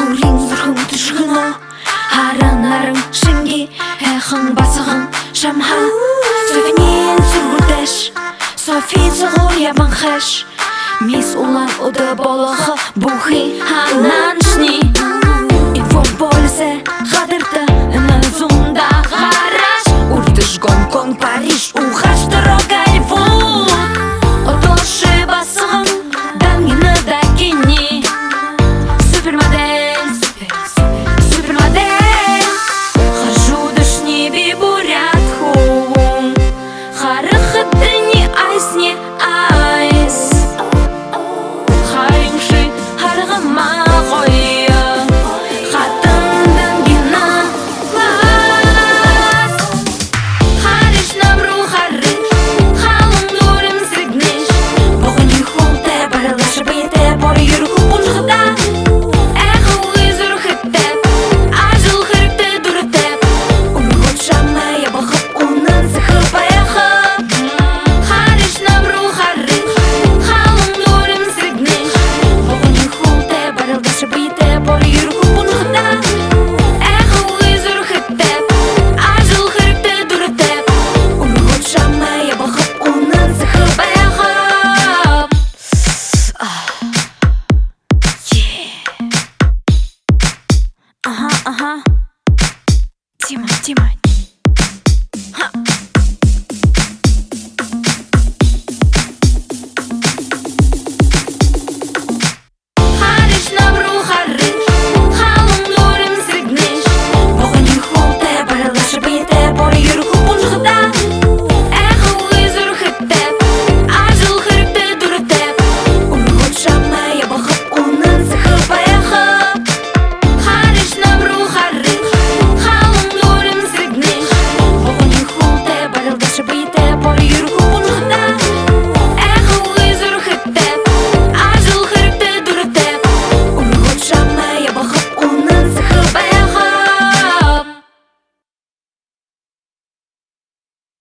Хурин зурхын түшгінө Харан-арың шынги Эхын басығын шамха Сөйфінен сүргүрдеш Софи зығыр ябын хэш Мис улан уды болохы Бухи хананшни Инфон полисе хадырты Нызунда гараж Уртыш Гонконг, Париж Ухаш дорога Ливон Отоши басығын Дангины да кини Супермодель Супермодель Хожу дышни бибурят хум Харыхыты не айс, не айс Харинши харыгыма қойы Хатын дангина класс Хариш набру хариш Халым дурым сигниш Бұғын юхулте барылышы бейте Бори юрху бұнжғыда Эхуи зұрхыттеп Ажыл хырыкты дұрыттеп Урғыт шамая бұқып Унын сықы баяқып Хариш набру хариш Халым дурым сигниш Бұғын юхулте барылышы бейте Бори юрху бұнжғыда Эхуи зұрхыттеп Ажыл хырыкты дұрыттеп Урғыт шамая бұқып Унын сықы баяқып Ага, ага. Тима, Тима.